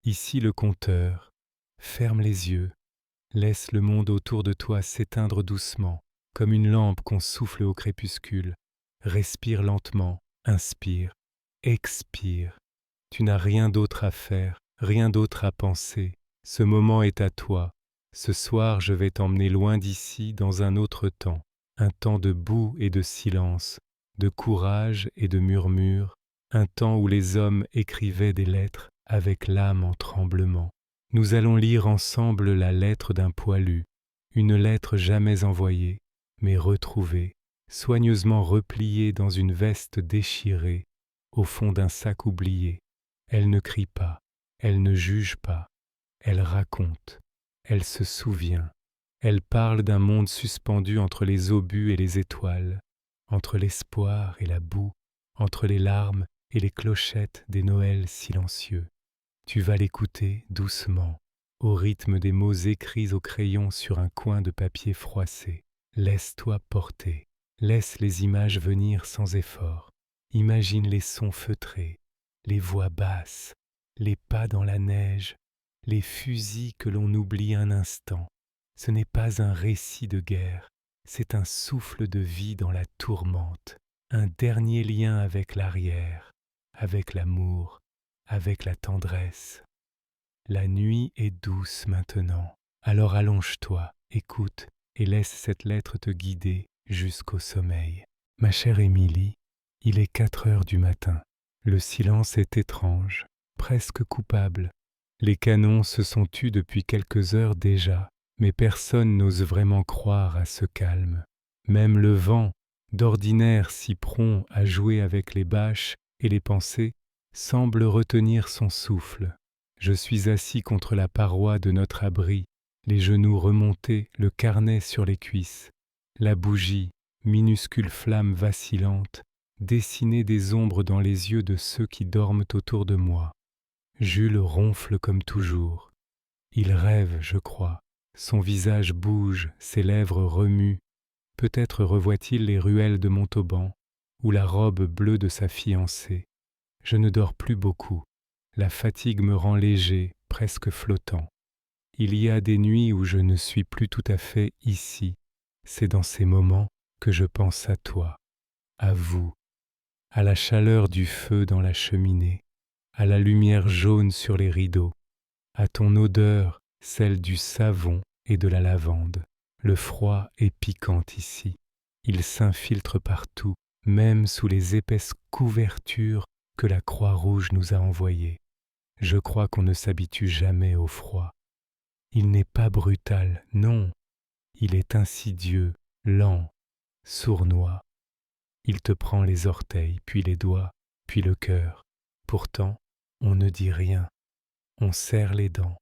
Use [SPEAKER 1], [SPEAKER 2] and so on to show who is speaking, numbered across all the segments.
[SPEAKER 1] ici le compteur. Ferme les yeux, laisse le monde autour de toi s'éteindre doucement, comme une lampe qu'on souffle au crépuscule. Respire lentement, inspire, expire. Tu n'as rien d'autre à faire, rien d'autre à penser. Ce moment est à toi. Ce soir, je vais t'emmener loin d'ici dans un autre temps, un temps de boue et de silence, de courage et de murmure, un temps où les hommes écrivaient des lettres avec l'âme en tremblement. Nous allons lire ensemble la lettre d'un poilu, une lettre jamais envoyée, mais retrouvée, soigneusement repliée dans une veste déchirée, au fond d'un sac oublié. Elle ne crie pas, elle ne juge pas, elle raconte, elle se souvient, elle parle d'un monde suspendu entre les obus et les étoiles, entre l'espoir et la boue, entre les larmes et les clochettes des Noëls silencieux. Tu vas l'écouter doucement, au rythme des mots écrits au crayon sur un coin de papier froissé. Laisse-toi porter, laisse les images venir sans effort. Imagine les sons feutrés, les voix basses, les pas dans la neige, les fusils que l'on oublie un instant. Ce n'est pas un récit de guerre, c'est un souffle de vie dans la tourmente, un dernier lien avec l'arrière, avec l'amour, avec la tendresse. La nuit est douce maintenant, alors allonge-toi, écoute et laisse cette lettre te guider jusqu'au sommeil. Ma chère Émilie, il est 4 heures du matin. Le silence est étrange, presque coupable. Les canons se sont tus depuis quelques heures déjà, mais personne n'ose vraiment croire à ce calme. Même le vent, d'ordinaire si prompt à jouer avec les bâches et les pensées, semble retenir son souffle. Je suis assis contre la paroi de notre abri, les genoux remontés, le carnet sur les cuisses. La bougie, minuscule flamme vacillante, dessinait des ombres dans les yeux de ceux qui dorment autour de moi. Jules ronfle comme toujours. Il rêve, je crois. Son visage bouge, ses lèvres remuent. Peut-être revoit-il les ruelles de Montauban ou la robe bleue de sa fiancée. Je ne dors plus beaucoup. La fatigue me rend léger, presque flottant. Il y a des nuits où je ne suis plus tout à fait ici. C'est dans ces moments que je pense à toi, à vous, à la chaleur du feu dans la cheminée, à la lumière jaune sur les rideaux, à ton odeur, celle du savon et de la lavande. Le froid est piquant ici. Il s'infiltre partout, même sous les épaisses couvertures que la Croix-Rouge nous a envoyées. Je crois qu'on ne s'habitue jamais au froid. Il n'est pas brutal, non. Il est insidieux, lent, sournois. Il te prend les orteils, puis les doigts, puis le cœur. Pourtant, on ne dit rien. On serre les dents.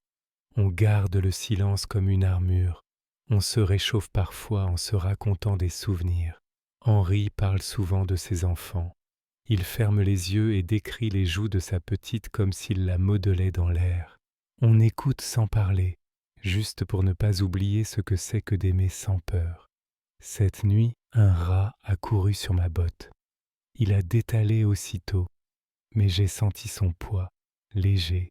[SPEAKER 1] On garde le silence comme une armure. On se réchauffe parfois en se racontant des souvenirs. Henri parle souvent de ses enfants. Il ferme les yeux et décrit les joues de sa petite comme s'il la modelait dans l'air. On écoute sans parler, juste pour ne pas oublier ce que c'est que d'aimer sans peur. Cette nuit, un rat a couru sur ma botte. Il a détalé aussitôt, mais j'ai senti son poids, léger,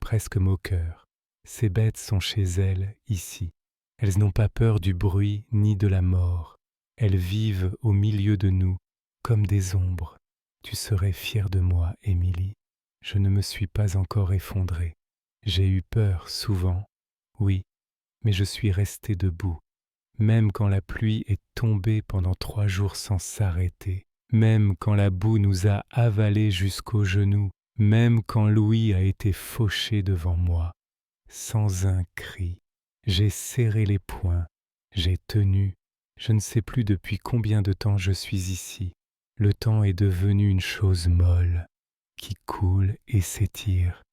[SPEAKER 1] presque moqueur. Ces bêtes sont chez elles, ici. Elles n'ont pas peur du bruit ni de la mort. Elles vivent au milieu de nous, comme des ombres. Tu serais fière de moi, Émilie. Je ne me suis pas encore effondrée. J'ai eu peur souvent, oui, mais je suis restée debout. Même quand la pluie est tombée pendant 3 jours sans s'arrêter, même quand la boue nous a avalés jusqu'aux genoux, même quand Louis a été fauché devant moi, sans un cri. J'ai serré les poings, j'ai tenu, je ne sais plus depuis combien de temps je suis ici. Le temps est devenu une chose molle, qui coule et s'étire.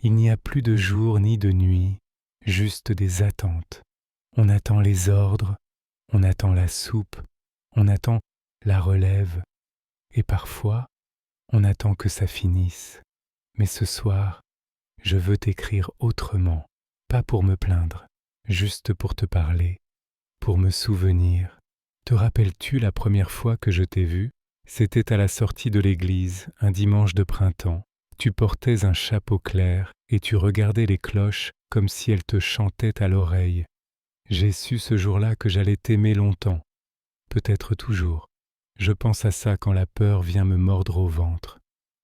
[SPEAKER 1] Il n'y a plus de jour ni de nuit, juste des attentes. On attend les ordres, on attend la soupe, on attend la relève, et parfois, on attend que ça finisse. Mais ce soir, je veux t'écrire autrement, pas pour me plaindre, juste pour te parler, pour me souvenir. Te rappelles-tu la première fois que je t'ai vu ? C'était à la sortie de l'église, un dimanche de printemps. Tu portais un chapeau clair et tu regardais les cloches comme si elles te chantaient à l'oreille. J'ai su ce jour-là que j'allais t'aimer longtemps, peut-être toujours. Je pense à ça quand la peur vient me mordre au ventre.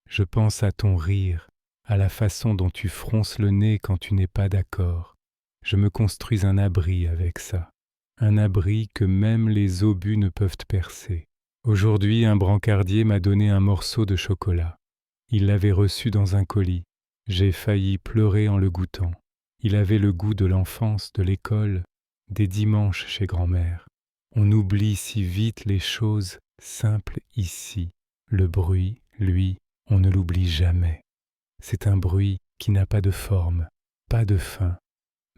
[SPEAKER 1] Je pense à ton rire, à la façon dont tu fronces le nez quand tu n'es pas d'accord. Je me construis un abri avec ça, un abri que même les obus ne peuvent percer. Aujourd'hui, un brancardier m'a donné un morceau de chocolat. Il l'avait reçu dans un colis. J'ai failli pleurer en le goûtant. Il avait le goût de l'enfance, de l'école, des dimanches chez grand-mère. On oublie si vite les choses simples ici. Le bruit, lui, on ne l'oublie jamais. C'est un bruit qui n'a pas de forme, pas de fin.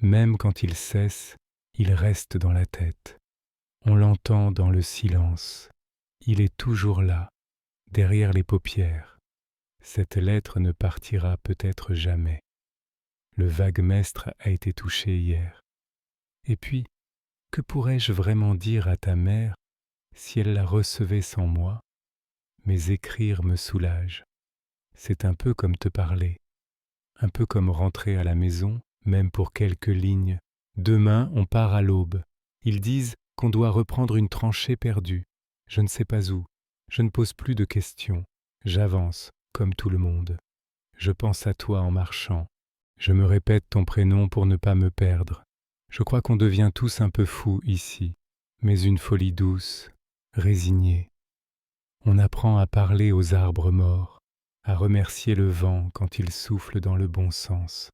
[SPEAKER 1] Même quand il cesse, il reste dans la tête. On l'entend dans le silence. Il est toujours là, derrière les paupières. Cette lettre ne partira peut-être jamais. Le vague mestre a été touché hier. Et puis, que pourrais-je vraiment dire à ta mère si elle la recevait sans moi? Mais écrire me soulage. C'est un peu comme te parler, un peu comme rentrer à la maison, même pour quelques lignes. Demain, on part à l'aube. Ils disent qu'on doit reprendre une tranchée perdue. Je ne sais pas où. Je ne pose plus de questions. J'avance, comme tout le monde. Je pense à toi en marchant. Je me répète ton prénom pour ne pas me perdre. Je crois qu'on devient tous un peu fous ici, mais une folie douce, résignée. On apprend à parler aux arbres morts, à remercier le vent quand il souffle dans le bon sens.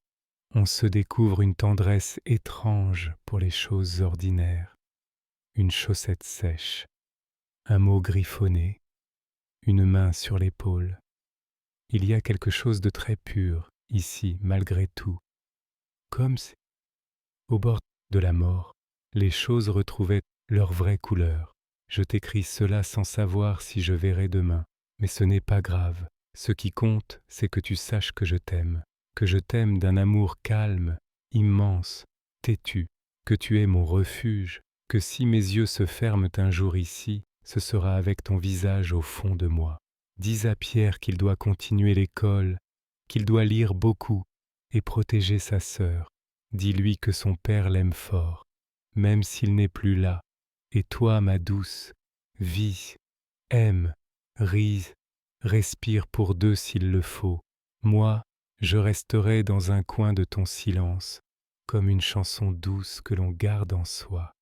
[SPEAKER 1] On se découvre une tendresse étrange pour les choses ordinaires. Une chaussette sèche, un mot griffonné, une main sur l'épaule. Il y a quelque chose de très pur ici, malgré tout. Comme si, au bord de la mort, les choses retrouvaient leur vraie couleur. Je t'écris cela sans savoir si je verrai demain, mais ce n'est pas grave. Ce qui compte, c'est que tu saches que je t'aime d'un amour calme, immense, têtu, que tu es mon refuge, que si mes yeux se ferment un jour ici, ce sera avec ton visage au fond de moi. Dis à Pierre qu'il doit continuer l'école, qu'il doit lire beaucoup et protéger sa sœur. Dis-lui que son père l'aime fort, même s'il n'est plus là. Et toi, ma douce, vis, aime, ris, respire pour deux s'il le faut. Moi, je resterai dans un coin de ton silence, comme une chanson douce que l'on garde en soi.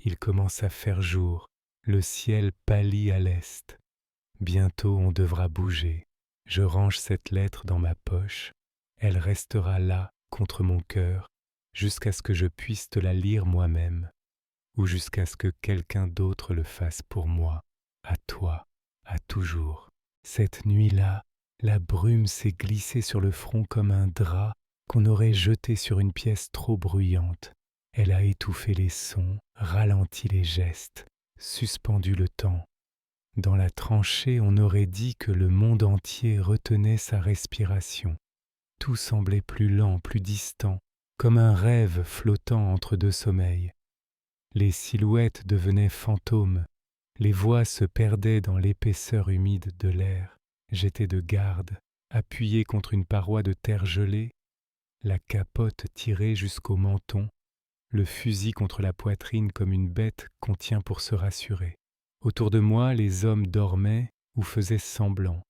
[SPEAKER 1] Il commence à faire jour, le ciel pâlit à l'est. Bientôt on devra bouger. Je range cette lettre dans ma poche. Elle restera là, contre mon cœur, jusqu'à ce que je puisse te la lire moi-même, ou jusqu'à ce que quelqu'un d'autre le fasse pour moi, à toi, à toujours. Cette nuit-là, la brume s'est glissée sur le front comme un drap qu'on aurait jeté sur une pièce trop bruyante. Elle a étouffé les sons, ralenti les gestes, suspendu le temps. Dans la tranchée, on aurait dit que le monde entier retenait sa respiration. Tout semblait plus lent, plus distant, comme un rêve flottant entre deux sommeils. Les silhouettes devenaient fantômes, les voix se perdaient dans l'épaisseur humide de l'air. J'étais de garde, appuyé contre une paroi de terre gelée, la capote tirée jusqu'au menton, le fusil contre la poitrine comme une bête qu'on tient pour se rassurer. Autour de moi, les hommes dormaient ou faisaient semblant.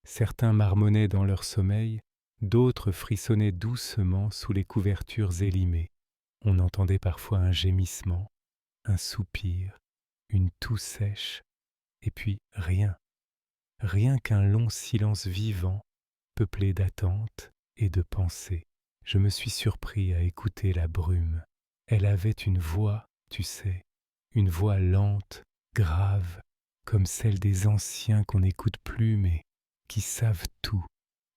[SPEAKER 1] Certains marmonnaient dans leur sommeil, d'autres frissonnaient doucement sous les couvertures élimées. On entendait parfois un gémissement, un soupir, une toux sèche, et puis rien. Rien qu'un long silence vivant, peuplé d'attente et de pensée. Je me suis surpris à écouter la brume. Elle avait une voix, tu sais, une voix lente, grave, comme celle des anciens qu'on n'écoute plus mais qui savent tout.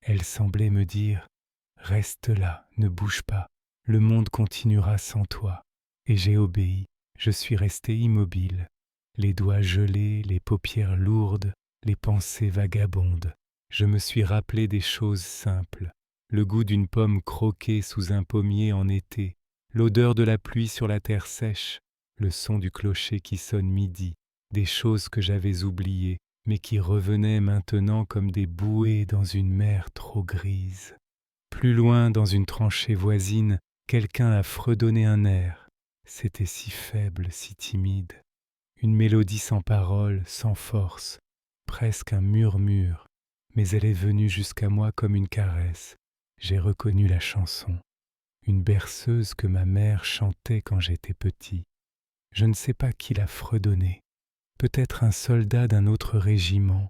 [SPEAKER 1] Elle semblait me dire « Reste là, ne bouge pas, le monde continuera sans toi. » Et j'ai obéi, je suis resté immobile, les doigts gelés, les paupières lourdes, les pensées vagabondes. Je me suis rappelé des choses simples, le goût d'une pomme croquée sous un pommier en été, l'odeur de la pluie sur la terre sèche, le son du clocher qui sonne midi, des choses que j'avais oubliées, mais qui revenaient maintenant comme des bouées dans une mer trop grise. Plus loin, dans une tranchée voisine, quelqu'un a fredonné un air. C'était si faible, si timide. Une mélodie sans parole, sans force, presque un murmure, mais elle est venue jusqu'à moi comme une caresse. J'ai reconnu la chanson, une berceuse que ma mère chantait quand j'étais petit. Je ne sais pas qui l'a fredonnée, peut-être un soldat d'un autre régiment,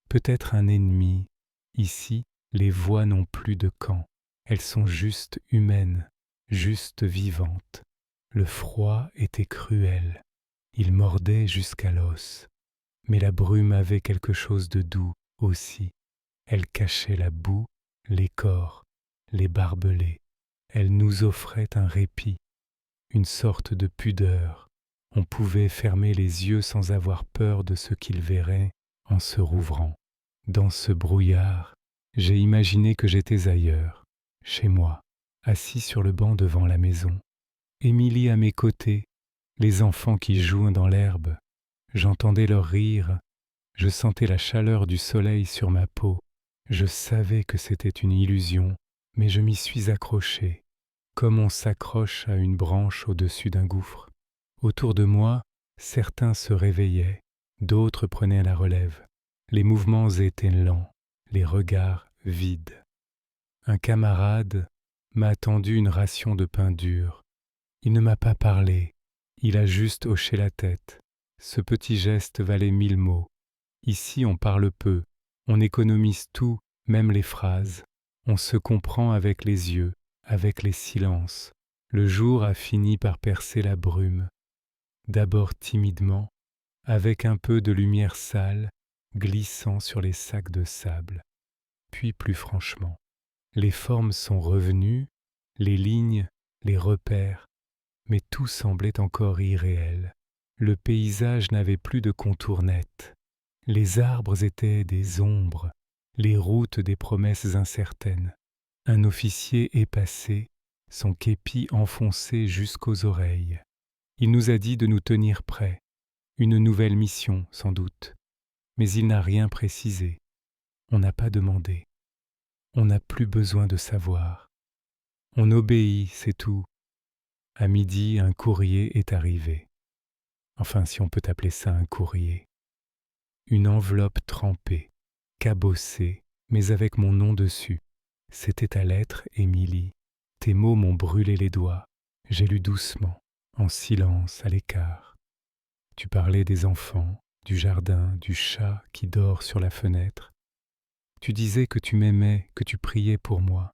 [SPEAKER 1] peut-être un ennemi. Ici, les voix n'ont plus de camp, elles sont juste humaines, juste vivantes. Le froid était cruel. Il mordait jusqu'à l'os, mais la brume avait quelque chose de doux aussi. Elle cachait la boue, les corps, les barbelés. Elle nous offrait un répit, une sorte de pudeur. On pouvait fermer les yeux sans avoir peur de ce qu'ils verraient en se rouvrant. Dans ce brouillard, j'ai imaginé que j'étais ailleurs, chez moi, assis sur le banc devant la maison. Émilie à mes côtés, les enfants qui jouent dans l'herbe, j'entendais leurs rires, je sentais la chaleur du soleil sur ma peau, je savais que c'était une illusion, mais je m'y suis accroché, comme on s'accroche à une branche au-dessus d'un gouffre. Autour de moi, certains se réveillaient, d'autres prenaient la relève. Les mouvements étaient lents, les regards vides. Un camarade m'a tendu une ration de pain dur. Il ne m'a pas parlé. Il a juste hoché la tête. Ce petit geste valait 1000 mots. Ici, on parle peu, on économise tout, même les phrases. On se comprend avec les yeux, avec les silences. Le jour a fini par percer la brume. D'abord timidement, avec un peu de lumière sale, glissant sur les sacs de sable. Puis plus franchement. Les formes sont revenues, les lignes, les repères, mais tout semblait encore irréel. Le paysage n'avait plus de contours nets. Les arbres étaient des ombres, les routes des promesses incertaines. Un officier est passé, son képi enfoncé jusqu'aux oreilles. Il nous a dit de nous tenir prêts, une nouvelle mission sans doute. Mais il n'a rien précisé. On n'a pas demandé. On n'a plus besoin de savoir. On obéit, c'est tout. À midi, un courrier est arrivé. Enfin, si on peut appeler ça un courrier. Une enveloppe trempée, cabossée, mais avec mon nom dessus. C'était ta lettre, Émilie. Tes mots m'ont brûlé les doigts. J'ai lu doucement, en silence, à l'écart. Tu parlais des enfants, du jardin, du chat qui dort sur la fenêtre. Tu disais que tu m'aimais, que tu priais pour moi.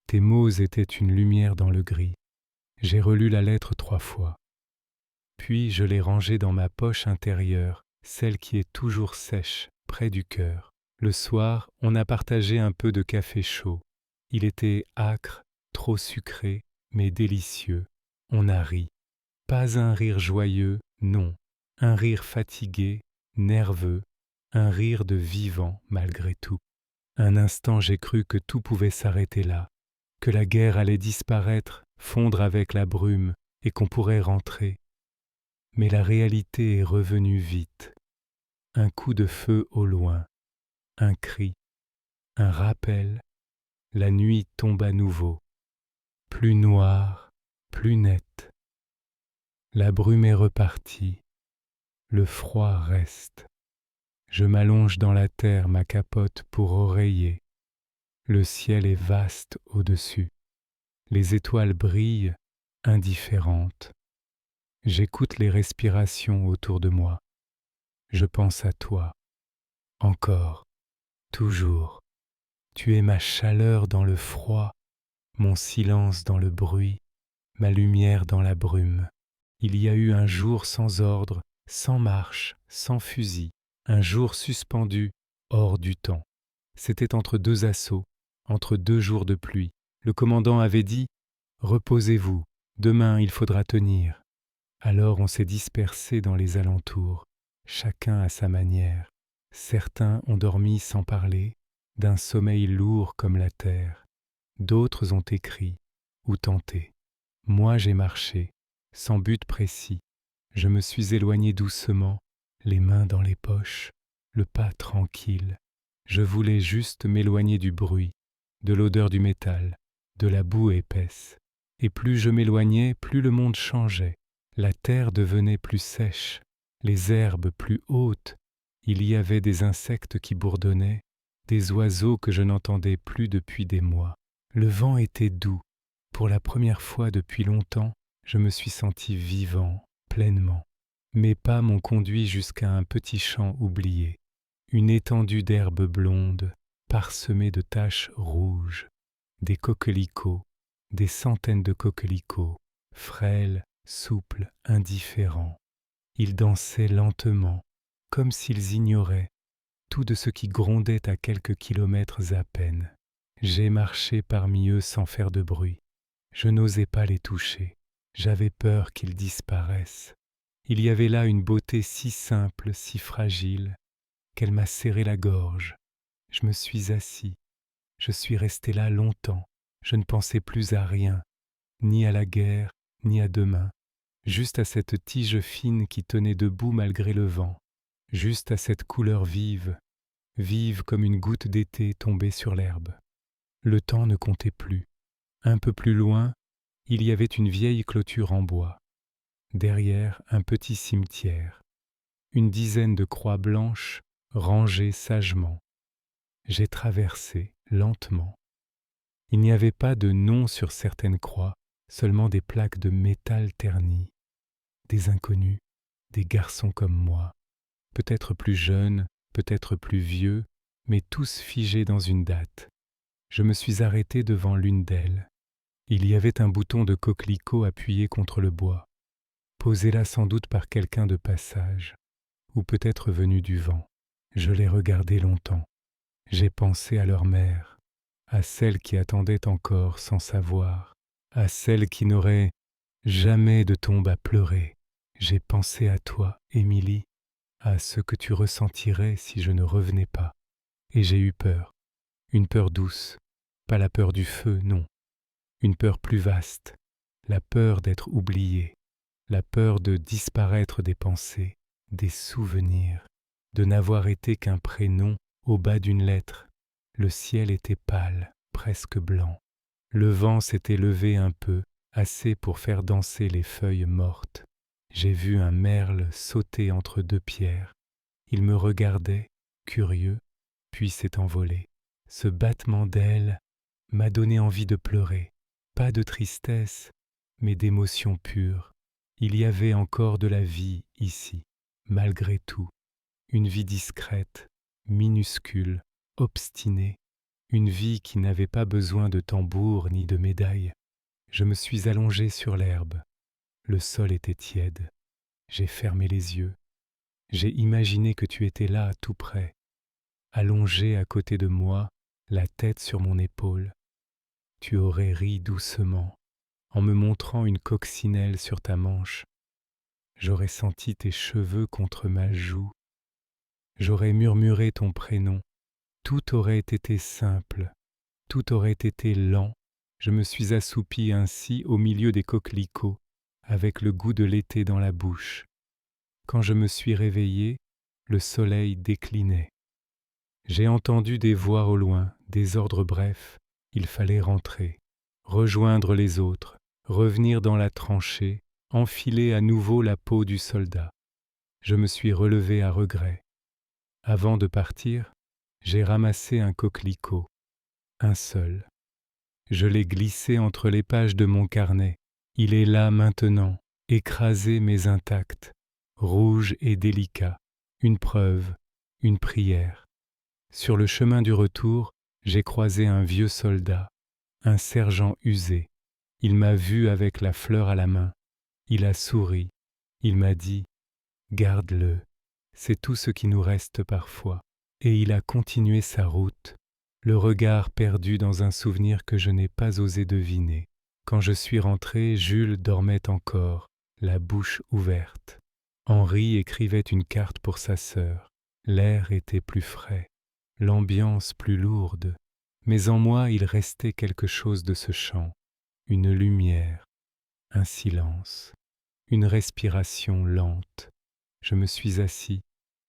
[SPEAKER 1] Tes mots étaient une lumière dans le gris. J'ai relu la lettre 3 fois. Puis je l'ai rangée dans ma poche intérieure, celle qui est toujours sèche, près du cœur. Le soir, on a partagé un peu de café chaud. Il était âcre, trop sucré, mais délicieux. On a ri. Pas un rire joyeux, non. Un rire fatigué, nerveux, un rire de vivant malgré tout. Un instant j'ai cru que tout pouvait s'arrêter là, que la guerre allait disparaître, fondre avec la brume, et qu'on pourrait rentrer. Mais la réalité est revenue vite. Un coup de feu au loin, un cri, un rappel, la nuit tombe à nouveau, plus noire, plus nette. La brume est repartie, le froid reste. Je m'allonge dans la terre, ma capote pour oreiller. Le ciel est vaste au-dessus. Les étoiles brillent, indifférentes. J'écoute les respirations autour de moi. Je pense à toi. Encore, toujours. Tu es ma chaleur dans le froid, mon silence dans le bruit, ma lumière dans la brume. Il y a eu un jour sans ordre, sans marche, sans fusil, un jour suspendu, hors du temps. C'était entre 2 assauts, entre 2 jours de pluie. Le commandant avait dit « Reposez-vous, demain il faudra tenir ». Alors on s'est dispersé dans les alentours, chacun à sa manière. Certains ont dormi sans parler, d'un sommeil lourd comme la terre. D'autres ont écrit ou tenté. Moi j'ai marché, sans but précis. Je me suis éloigné doucement, les mains dans les poches. le pas tranquille. Je voulais juste m'éloigner du bruit, de l'odeur du métal, de la boue épaisse. Et plus je m'éloignais, plus le monde changeait. La terre devenait plus sèche, les herbes plus hautes. Il y avait des insectes qui bourdonnaient, des oiseaux que je n'entendais plus depuis des mois. Le vent était doux. Pour la première fois depuis longtemps, je me suis senti vivant, pleinement. Mes pas m'ont conduit jusqu'à un petit champ oublié, une étendue d'herbes blondes, parsemée de taches rouges, des coquelicots, des centaines de coquelicots, frêles, souples, indifférents. Ils dansaient lentement, comme s'ils ignoraient tout de ce qui grondait à quelques kilomètres à peine. J'ai marché parmi eux sans faire de bruit. Je n'osais pas les toucher. J'avais peur qu'ils disparaissent. Il y avait là une beauté si simple, si fragile, qu'elle m'a serré la gorge. Je me suis assis. Je suis resté là longtemps. Je ne pensais plus à rien, ni à la guerre, ni à demain. Juste à cette tige fine qui tenait debout malgré le vent. Juste à cette couleur vive, vive comme une goutte d'été tombée sur l'herbe. Le temps ne comptait plus. Un peu plus loin, il y avait une vieille clôture en bois. Derrière, un petit cimetière. Une dizaine de croix blanches rangées sagement. J'ai traversé lentement. Il n'y avait pas de nom sur certaines croix, seulement des plaques de métal terni. Des inconnus, des garçons comme moi, peut-être plus jeunes, peut-être plus vieux, mais tous figés dans une date. Je me suis arrêté devant l'une d'elles. Il y avait un bouton de coquelicot appuyé contre le bois, posé là sans doute par quelqu'un de passage, ou peut-être venu du vent. Je les regardais longtemps. J'ai pensé à leur mère, à celle qui attendait encore sans savoir, à celle qui n'aurait jamais de tombe à pleurer. J'ai pensé à toi, Émilie, à ce que tu ressentirais si je ne revenais pas. Et j'ai eu peur, une peur douce, pas la peur du feu, non, une peur plus vaste, la peur d'être oublié, la peur de disparaître des pensées, des souvenirs, de n'avoir été qu'un prénom au bas d'une lettre. Le ciel était pâle, presque blanc. Le vent s'était levé un peu, assez pour faire danser les feuilles mortes. J'ai vu un merle sauter entre deux pierres. Il me regardait, curieux, puis s'est envolé. Ce battement d'ailes m'a donné envie de pleurer, pas de tristesse, mais d'émotion pure. Il y avait encore de la vie ici, malgré tout, une vie discrète, minuscule, obstinée, une vie qui n'avait pas besoin de tambour ni de médailles. Je me suis allongé sur l'herbe. Le sol était tiède. J'ai fermé les yeux. J'ai imaginé que tu étais là, tout près, allongé à côté de moi, la tête sur mon épaule. Tu aurais ri doucement, en me montrant une coccinelle sur ta manche. J'aurais senti tes cheveux contre ma joue. J'aurais murmuré ton prénom. Tout aurait été simple, tout aurait été lent. Je me suis assoupi ainsi au milieu des coquelicots, avec le goût de l'été dans la bouche. Quand je me suis réveillé, le soleil déclinait. J'ai entendu des voix au loin, des ordres brefs. Il fallait rentrer, rejoindre les autres, revenir dans la tranchée, enfiler à nouveau la peau du soldat. Je me suis relevé à regret. Avant de partir, j'ai ramassé un coquelicot, un seul. Je l'ai glissé entre les pages de mon carnet. Il est là maintenant, écrasé mais intact, rouge et délicat, une preuve, une prière. Sur le chemin du retour, j'ai croisé un vieux soldat, un sergent usé. Il m'a vu avec la fleur à la main. Il a souri. Il m'a dit « Garde-le, c'est tout ce qui nous reste parfois. » Et il a continué sa route, le regard perdu dans un souvenir que je n'ai pas osé deviner. Quand je suis rentré, Jules dormait encore, la bouche ouverte. Henri écrivait une carte pour sa sœur. L'air était plus frais, l'ambiance plus lourde, mais en moi il restait quelque chose de ce chant, une lumière, un silence, une respiration lente. Je me suis assis,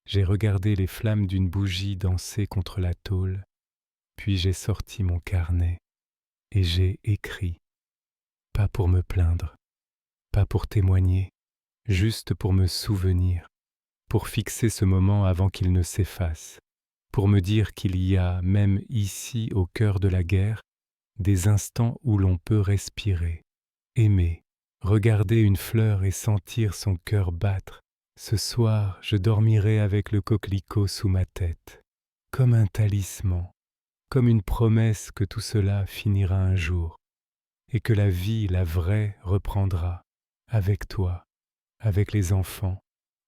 [SPEAKER 1] J'ai regardé les flammes d'une bougie danser contre la tôle, puis j'ai sorti mon carnet et j'ai écrit, pas pour me plaindre, pas pour témoigner, juste pour me souvenir, pour fixer ce moment avant qu'il ne s'efface, pour me dire qu'il y a, même ici au cœur de la guerre, des instants où l'on peut respirer, aimer, regarder une fleur et sentir son cœur battre. Ce soir, je dormirai avec le coquelicot sous ma tête, comme un talisman, comme une promesse que tout cela finira un jour, et que la vie, la vraie, reprendra, avec toi, avec les enfants,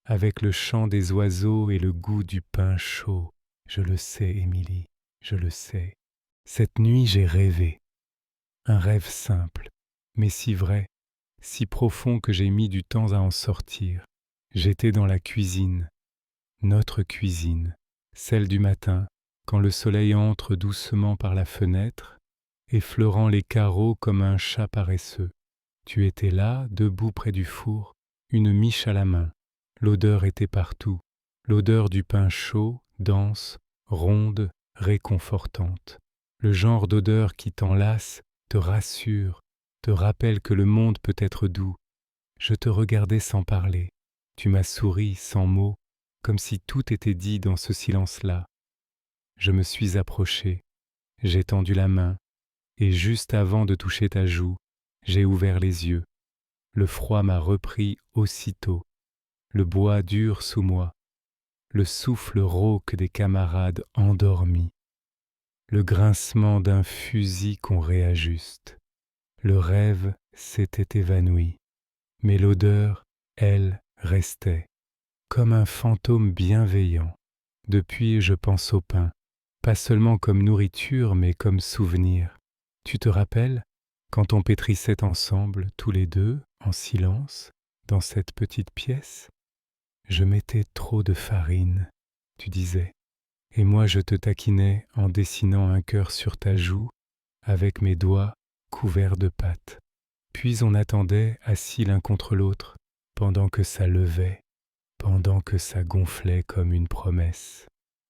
[SPEAKER 1] avec le chant des oiseaux et le goût du pain chaud. Je le sais, Émilie, je le sais. Cette nuit, j'ai rêvé. Un rêve simple, mais si vrai, si profond que j'ai mis du temps à en sortir. J'étais dans la cuisine, notre cuisine, celle du matin, quand le soleil entre doucement par la fenêtre, effleurant les carreaux comme un chat paresseux. Tu étais là, debout près du four, une miche à la main. L'odeur était partout, l'odeur du pain chaud, dense, ronde, réconfortante. Le genre d'odeur qui t'enlace, te rassure, te rappelle que le monde peut être doux. Je te regardais sans parler. Tu m'as souri sans mots, comme si tout était dit dans ce silence-là. Je me suis approché, j'ai tendu la main, et juste avant de toucher ta joue, j'ai ouvert les yeux. Le froid m'a repris aussitôt, le bois dur sous moi, le souffle rauque des camarades endormis, le grincement d'un fusil qu'on réajuste. Le rêve s'était évanoui, mais l'odeur, elle, restait, comme un fantôme bienveillant. Depuis, je pense au pain, pas seulement comme nourriture, mais comme souvenir. Tu te rappelles, quand on pétrissait ensemble, tous les deux, en silence, dans cette petite pièce? Je mettais trop de farine, tu disais, et moi je te taquinais en dessinant un cœur sur ta joue, avec mes doigts couverts de pâte. Puis on attendait, assis l'un contre l'autre, pendant que ça levait, pendant que ça gonflait comme une promesse.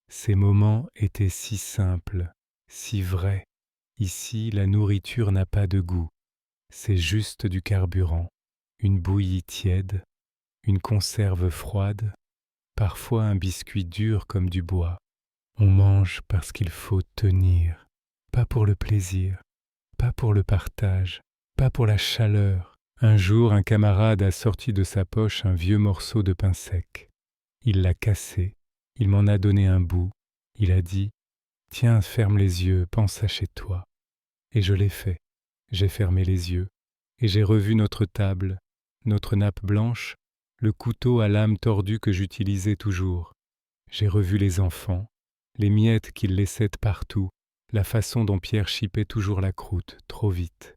[SPEAKER 1] Ces moments étaient si simples, si vrais. Ici, la nourriture n'a pas de goût, c'est juste du carburant, une bouillie tiède, une conserve froide, parfois un biscuit dur comme du bois. On mange parce qu'il faut tenir, pas pour le plaisir, pas pour le partage, pas pour la chaleur. Un jour, un camarade a sorti de sa poche un vieux morceau de pain sec. Il l'a cassé, il m'en a donné un bout. Il a dit « Tiens, ferme les yeux, pense à chez toi ». Et je l'ai fait. J'ai fermé les yeux, et j'ai revu notre table, notre nappe blanche, le couteau à lame tordue que j'utilisais toujours. J'ai revu les enfants, les miettes qu'ils laissaient partout, la façon dont Pierre chipait toujours la croûte, trop vite.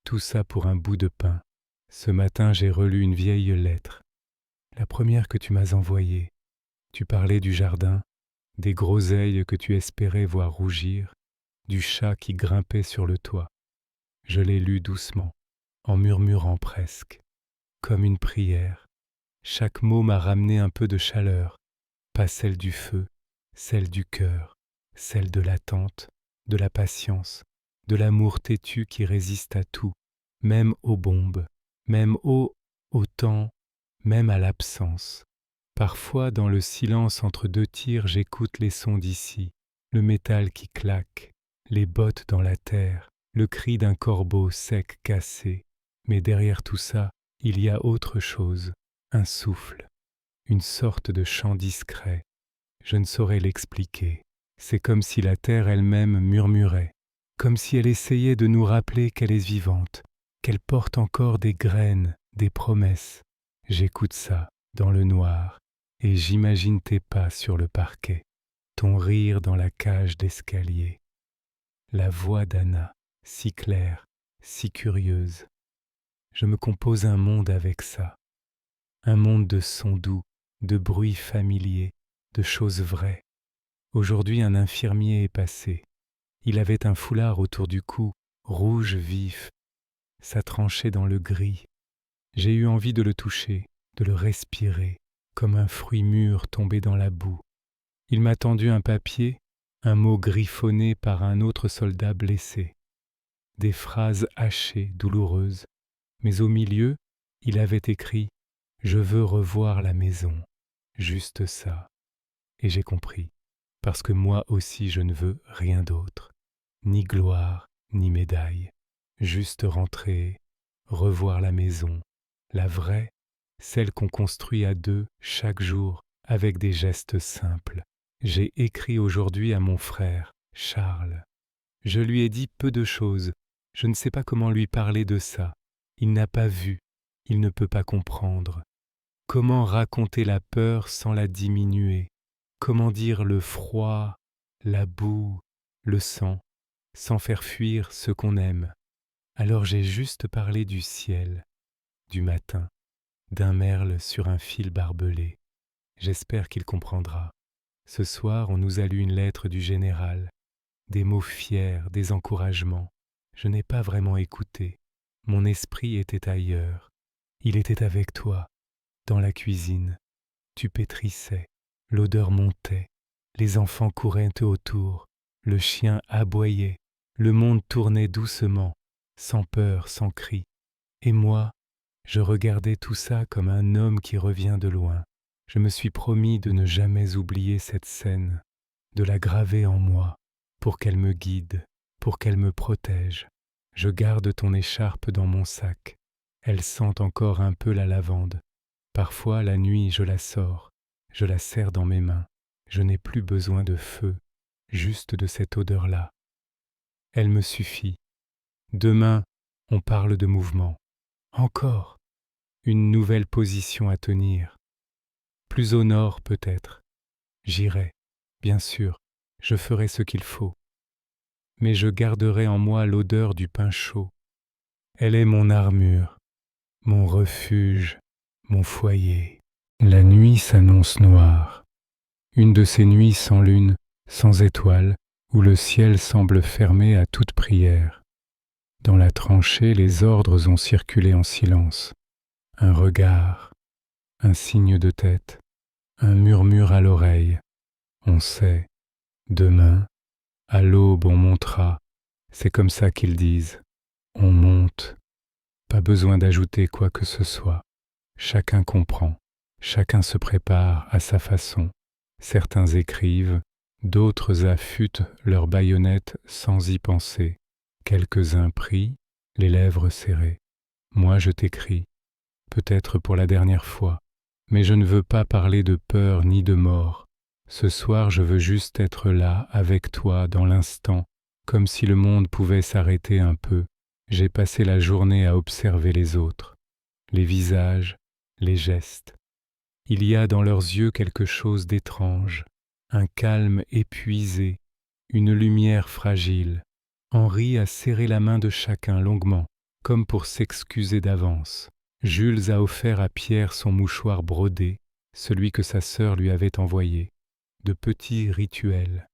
[SPEAKER 1] Tout ça pour un bout de pain. Ce matin, j'ai relu une vieille lettre, la première que tu m'as envoyée. Tu parlais du jardin, des groseilles que tu espérais voir rougir, du chat qui grimpait sur le toit. Je l'ai lu doucement, en murmurant presque, comme une prière. Chaque mot m'a ramené un peu de chaleur, pas celle du feu, celle du cœur, celle de l'attente, de la patience, de l'amour têtu qui résiste à tout, même aux bombes, même au temps, même à l'absence. Parfois, dans le silence entre deux tirs, j'écoute les sons d'ici, le métal qui claque, les bottes dans la terre, le cri d'un corbeau sec cassé. Mais derrière tout ça, il y a autre chose, un souffle, une sorte de chant discret. Je ne saurais l'expliquer. C'est comme si la terre elle-même murmurait, comme si elle essayait de nous rappeler qu'elle est vivante, qu'elle porte encore des graines, des promesses. J'écoute ça dans le noir et j'imagine tes pas sur le parquet, ton rire dans la cage d'escalier, la voix d'Anna, si claire, si curieuse. Je me compose un monde avec ça, un monde de sons doux, de bruits familiers, de choses vraies. Aujourd'hui, un infirmier est passé. Il avait un foulard autour du cou, rouge vif. Ça tranchait dans le gris. J'ai eu envie de le toucher, de le respirer, comme un fruit mûr tombé dans la boue. Il m'a tendu un papier, un mot griffonné par un autre soldat blessé. Des phrases hachées, douloureuses, mais au milieu, il avait écrit « Je veux revoir la maison », juste ça. Et j'ai compris, parce que moi aussi je ne veux rien d'autre, ni gloire, ni médaille, juste rentrer, revoir la maison, la vraie, celle qu'on construit à deux chaque jour avec des gestes simples. J'ai écrit aujourd'hui à mon frère, Charles. Je lui ai dit peu de choses, je ne sais pas comment lui parler de ça. Il n'a pas vu, il ne peut pas comprendre. Comment raconter la peur sans la diminuer? Comment dire le froid, la boue, le sang, sans faire fuir ce qu'on aime? Alors j'ai juste parlé du ciel, du matin, d'un merle sur un fil barbelé. J'espère qu'il comprendra. Ce soir, on nous a lu une lettre du général, des mots fiers, des encouragements. Je n'ai pas vraiment écouté. Mon esprit était ailleurs. Il était avec toi, dans la cuisine. Tu pétrissais, l'odeur montait, les enfants couraient autour, le chien aboyait, le monde tournait doucement, sans peur, sans cri. Et moi, je regardais tout ça comme un homme qui revient de loin. Je me suis promis de ne jamais oublier cette scène, de la graver en moi, pour qu'elle me guide, pour qu'elle me protège. Je garde ton écharpe dans mon sac. Elle sent encore un peu la lavande. Parfois, la nuit, je la sors, je la serre dans mes mains. Je n'ai plus besoin de feu, juste de cette odeur-là. Elle me suffit. Demain, on parle de mouvement. Encore une nouvelle position à tenir. Plus au nord peut-être. J'irai, bien sûr, je ferai ce qu'il faut. Mais je garderai en moi l'odeur du pain chaud. Elle est mon armure, mon refuge, mon foyer. La nuit s'annonce noire. Une de ces nuits sans lune, sans étoiles, où le ciel semble fermé à toute prière. Dans la tranchée, les ordres ont circulé en silence. Un regard, un signe de tête, un murmure à l'oreille. On sait, demain, à l'aube on montera, c'est comme ça qu'ils disent. On monte, pas besoin d'ajouter quoi que ce soit. Chacun comprend, chacun se prépare à sa façon. Certains écrivent, d'autres affûtent leurs baïonnettes sans y penser. Quelques-uns prient, les lèvres serrées. Moi je t'écris, peut-être pour la dernière fois, mais je ne veux pas parler de peur ni de mort. Ce soir je veux juste être là, avec toi, dans l'instant, comme si le monde pouvait s'arrêter un peu. J'ai passé la journée à observer les autres, les visages, les gestes. Il y a dans leurs yeux quelque chose d'étrange, un calme épuisé, une lumière fragile. Henri a serré la main de chacun longuement, comme pour s'excuser d'avance. Jules a offert à Pierre son mouchoir brodé, celui que sa sœur lui avait envoyé. De petits rituels,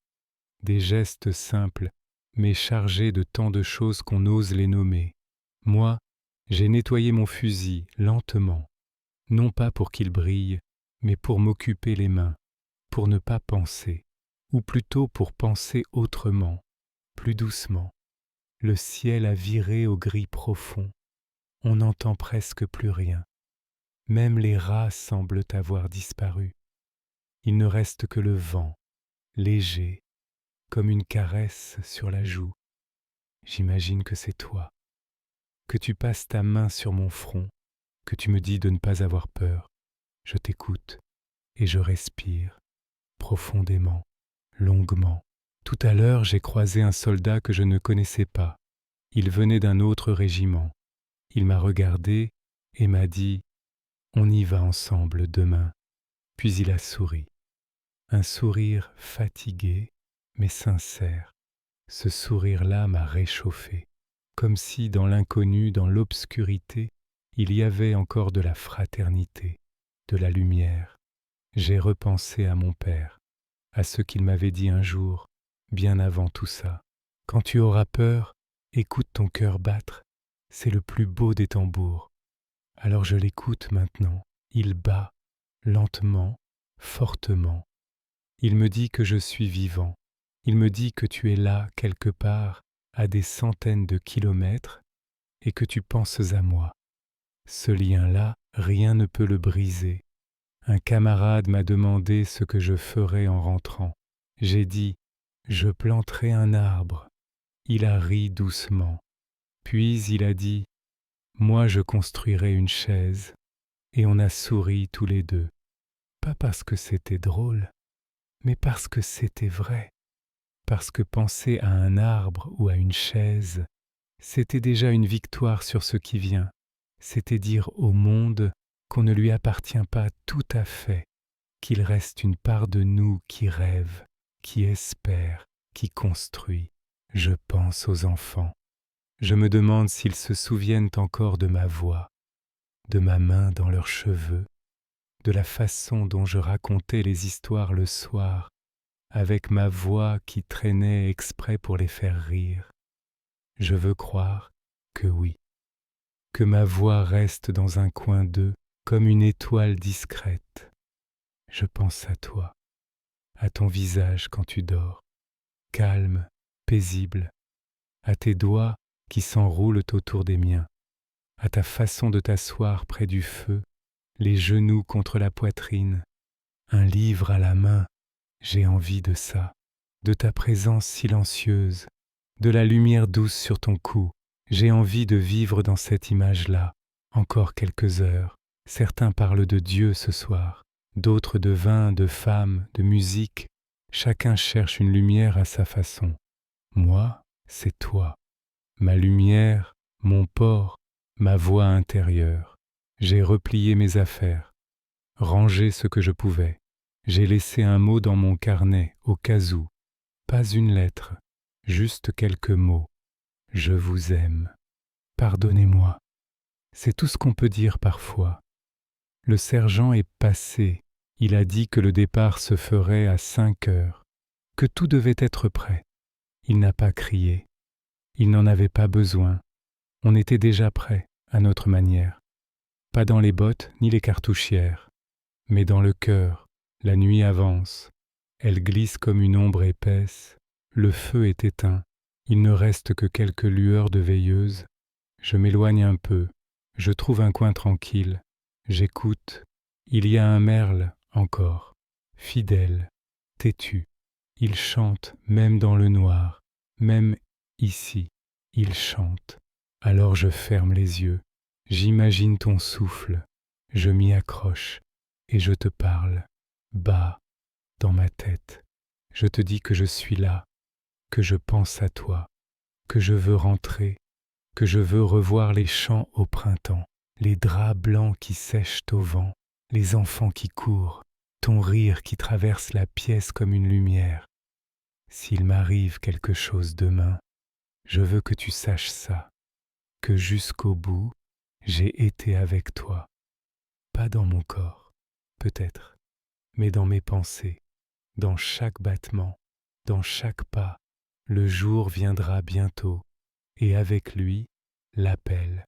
[SPEAKER 1] des gestes simples, mais chargés de tant de choses qu'on ose les nommer. Moi, j'ai nettoyé mon fusil lentement, non pas pour qu'il brille, mais pour m'occuper les mains, pour ne pas penser, ou plutôt pour penser autrement, plus doucement. Le ciel a viré au gris profond, on n'entend presque plus rien. Même les rats semblent avoir disparu. Il ne reste que le vent, léger, comme une caresse sur la joue. J'imagine que c'est toi, que tu passes ta main sur mon front, que tu me dis de ne pas avoir peur. Je t'écoute et je respire, profondément, longuement. Tout à l'heure, j'ai croisé un soldat que je ne connaissais pas. Il venait d'un autre régiment. Il m'a regardé et m'a dit « On y va ensemble demain ». Puis il a souri. Un sourire fatigué, mais sincère. Ce sourire-là m'a réchauffé, comme si dans l'inconnu, dans l'obscurité, il y avait encore de la fraternité, de la lumière. J'ai repensé à mon père, à ce qu'il m'avait dit un jour, bien avant tout ça. Quand tu auras peur, écoute ton cœur battre, c'est le plus beau des tambours. Alors je l'écoute maintenant, il bat, lentement, fortement. Il me dit que je suis vivant. Il me dit que tu es là, quelque part, à des centaines de kilomètres, et que tu penses à moi. Ce lien-là, rien ne peut le briser. Un camarade m'a demandé ce que je ferais en rentrant. J'ai dit, je planterai un arbre. Il a ri doucement. Puis il a dit, moi je construirai une chaise. Et on a souri tous les deux. Pas parce que c'était drôle, mais parce que c'était vrai. Parce que penser à un arbre ou à une chaise, c'était déjà une victoire sur ce qui vient. C'était dire au monde qu'on ne lui appartient pas tout à fait, qu'il reste une part de nous qui rêve, qui espère, qui construit. Je pense aux enfants. Je me demande s'ils se souviennent encore de ma voix, de ma main dans leurs cheveux, de la façon dont je racontais les histoires le soir, avec ma voix qui traînait exprès pour les faire rire. Je veux croire que oui, que ma voix reste dans un coin d'eux comme une étoile discrète. Je pense à toi, à ton visage quand tu dors, calme, paisible, à tes doigts qui s'enroulent autour des miens, à ta façon de t'asseoir près du feu, les genoux contre la poitrine, un livre à la main. J'ai envie de ça, de ta présence silencieuse, de la lumière douce sur ton cou. J'ai envie de vivre dans cette image-là, encore quelques heures. Certains parlent de Dieu ce soir, d'autres de vin, de femmes, de musique. Chacun cherche une lumière à sa façon. Moi, c'est toi. Ma lumière, mon port, ma voix intérieure. J'ai replié mes affaires, rangé ce que je pouvais. J'ai laissé un mot dans mon carnet, au cas où. Pas une lettre, juste quelques mots. Je vous aime. Pardonnez-moi. C'est tout ce qu'on peut dire parfois. Le sergent est passé. Il a dit que le départ se ferait à 5 heures, que tout devait être prêt. Il n'a pas crié. Il n'en avait pas besoin. On était déjà prêts, à notre manière. Pas dans les bottes ni les cartouchières, mais dans le cœur. La nuit avance, elle glisse comme une ombre épaisse, le feu est éteint, il ne reste que quelques lueurs de veilleuse. Je m'éloigne un peu, je trouve un coin tranquille, j'écoute, il y a un merle encore, fidèle, têtu, il chante même dans le noir, même ici, il chante. Alors je ferme les yeux, j'imagine ton souffle, je m'y accroche et je te parle. Bas, dans ma tête, je te dis que je suis là, que je pense à toi, que je veux rentrer, que je veux revoir les champs au printemps, les draps blancs qui sèchent au vent, les enfants qui courent, ton rire qui traverse la pièce comme une lumière. S'il m'arrive quelque chose demain, je veux que tu saches ça, que jusqu'au bout, j'ai été avec toi, pas dans mon corps, peut-être, mais dans mes pensées, dans chaque battement, dans chaque pas, le jour viendra bientôt, et avec lui, l'appel.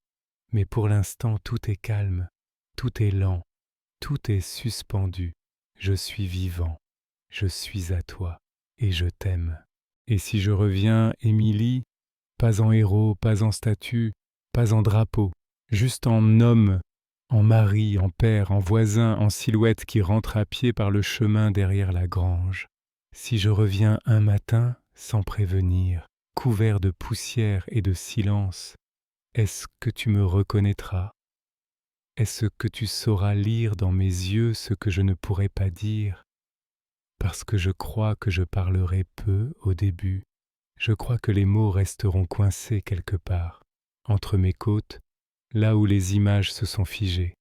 [SPEAKER 1] Mais pour l'instant, tout est calme, tout est lent, tout est suspendu. Je suis vivant, je suis à toi, et je t'aime. Et si je reviens, Émilie, pas en héros, pas en statue, pas en drapeau, juste en homme, en mari, en père, en voisin, en silhouette qui rentre à pied par le chemin derrière la grange. Si je reviens un matin, sans prévenir, couvert de poussière et de silence, est-ce que tu me reconnaîtras? Est-ce que tu sauras lire dans mes yeux ce que je ne pourrais pas dire? Parce que je crois que je parlerai peu au début, je crois que les mots resteront coincés quelque part, entre mes côtes, là où les images se sont figées.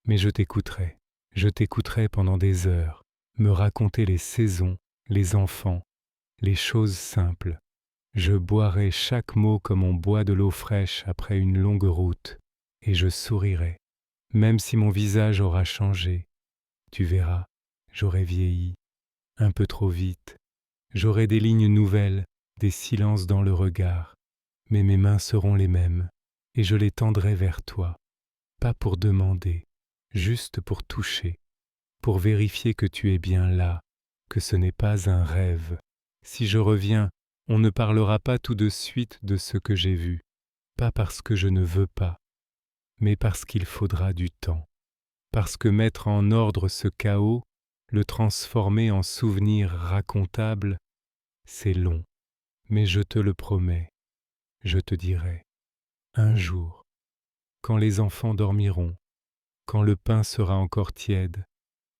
[SPEAKER 1] Mais je t'écouterai pendant des heures, me raconter les saisons, les enfants, les choses simples. Je boirai chaque mot comme on boit de l'eau fraîche après une longue route, et je sourirai, même si mon visage aura changé. Tu verras, j'aurai vieilli, un peu trop vite. J'aurai des lignes nouvelles, des silences dans le regard, mais mes mains seront les mêmes, et je les tendrai vers toi, pas pour demander, juste pour toucher, pour vérifier que tu es bien là, que ce n'est pas un rêve. Si je reviens, on ne parlera pas tout de suite de ce que j'ai vu, pas parce que je ne veux pas, mais parce qu'il faudra du temps, parce que mettre en ordre ce chaos, le transformer en souvenir racontable, c'est long, mais je te le promets, je te dirai, un jour, quand les enfants dormiront, quand le pain sera encore tiède,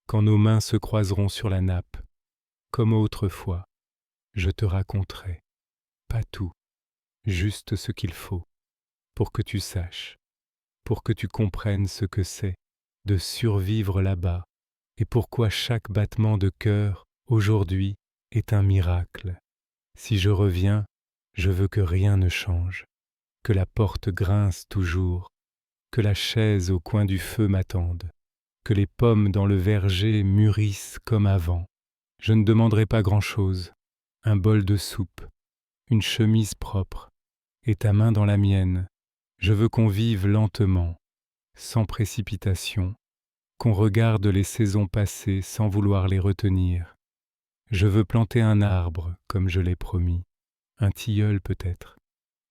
[SPEAKER 1] quand nos mains se croiseront sur la nappe, comme autrefois, je te raconterai, pas tout, juste ce qu'il faut, pour que tu saches, pour que tu comprennes ce que c'est de survivre là-bas et pourquoi chaque battement de cœur, aujourd'hui, est un miracle. Si je reviens, je veux que rien ne change, que la porte grince toujours, que la chaise au coin du feu m'attende, que les pommes dans le verger mûrissent comme avant. Je ne demanderai pas grand-chose, un bol de soupe, une chemise propre, et ta main dans la mienne. Je veux qu'on vive lentement, sans précipitation, qu'on regarde les saisons passer sans vouloir les retenir. Je veux planter un arbre, comme je l'ai promis, un tilleul peut-être,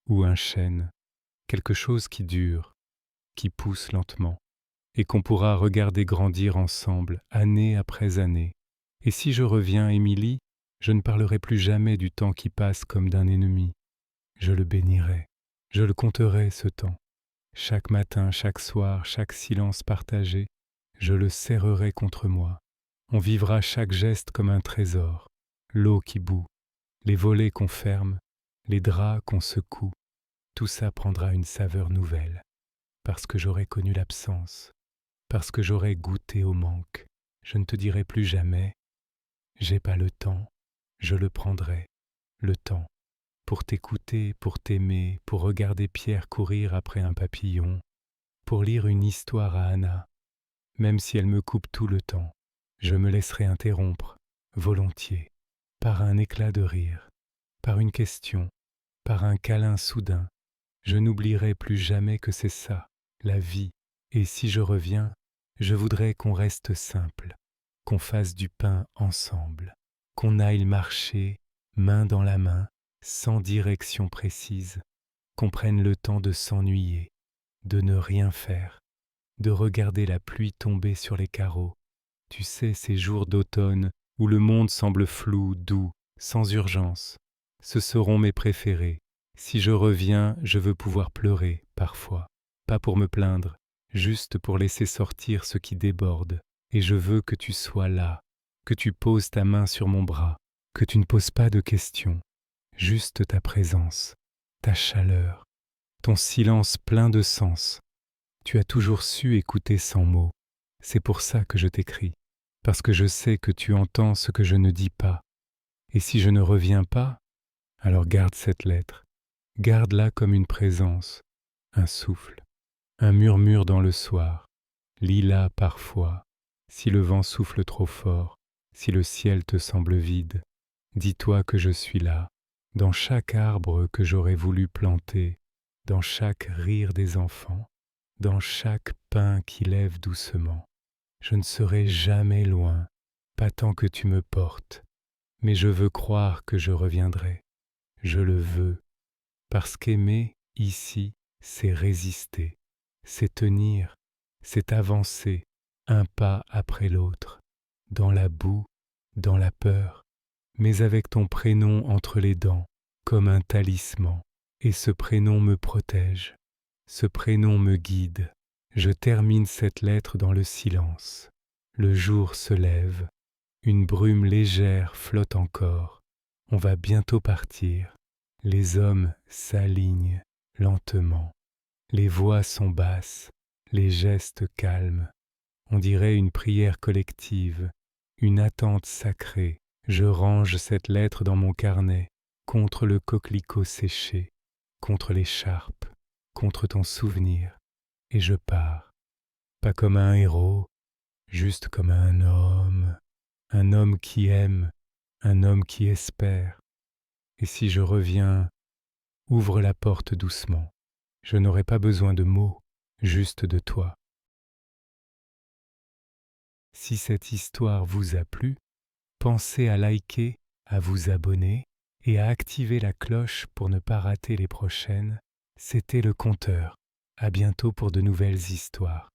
[SPEAKER 1] ou un chêne, quelque chose qui dure, qui pousse lentement, et qu'on pourra regarder grandir ensemble, année après année. Et si je reviens, Émilie, je ne parlerai plus jamais du temps qui passe comme d'un ennemi. Je le bénirai, je le compterai ce temps. Chaque matin, chaque soir, chaque silence partagé, je le serrerai contre moi. On vivra chaque geste comme un trésor, l'eau qui bout, les volets qu'on ferme, les draps qu'on secoue. Tout ça prendra une saveur nouvelle, parce que j'aurai connu l'absence, parce que j'aurai goûté au manque. Je ne te dirai plus jamais, j'ai pas le temps, je le prendrai, le temps, pour t'écouter, pour t'aimer, pour regarder Pierre courir après un papillon, pour lire une histoire à Anna, même si elle me coupe tout le temps. Je me laisserai interrompre, volontiers, par un éclat de rire, par une question, par un câlin soudain. Je n'oublierai plus jamais que c'est ça, la vie, et si je reviens, je voudrais qu'on reste simple, qu'on fasse du pain ensemble, qu'on aille marcher, main dans la main, sans direction précise, qu'on prenne le temps de s'ennuyer, de ne rien faire, de regarder la pluie tomber sur les carreaux. Tu sais, ces jours d'automne où le monde semble flou, doux, sans urgence, ce seront mes préférés. Si je reviens, je veux pouvoir pleurer, parfois, pas pour me plaindre, juste pour laisser sortir ce qui déborde. Et je veux que tu sois là, que tu poses ta main sur mon bras, que tu ne poses pas de questions, juste ta présence, ta chaleur, ton silence plein de sens. Tu as toujours su écouter sans mots. C'est pour ça que je t'écris, parce que je sais que tu entends ce que je ne dis pas. Et si je ne reviens pas, alors garde cette lettre. Garde-la comme une présence, un souffle, un murmure dans le soir. Lis-la parfois, si le vent souffle trop fort, si le ciel te semble vide. Dis-toi que je suis là, dans chaque arbre que j'aurais voulu planter, dans chaque rire des enfants, dans chaque pain qui lève doucement. Je ne serai jamais loin, pas tant que tu me portes, mais je veux croire que je reviendrai. Je le veux, parce qu'aimer, ici, c'est résister, c'est tenir, c'est avancer, un pas après l'autre, dans la boue, dans la peur, mais avec ton prénom entre les dents, comme un talisman, et ce prénom me protège, ce prénom me guide. Je termine cette lettre dans le silence. Le jour se lève, une brume légère flotte encore. On va bientôt partir. Les hommes s'alignent lentement. Les voix sont basses, les gestes calmes. On dirait une prière collective, une attente sacrée. Je range cette lettre dans mon carnet, contre le coquelicot séché, contre l'écharpe, contre ton souvenir. Et je pars, pas comme un héros, juste comme un homme qui aime, un homme qui espère. Et si je reviens, ouvre la porte doucement, je n'aurai pas besoin de mots, juste de toi. Si cette histoire vous a plu, pensez à liker, à vous abonner et à activer la cloche pour ne pas rater les prochaines. C'était le conteur. À bientôt pour de nouvelles histoires.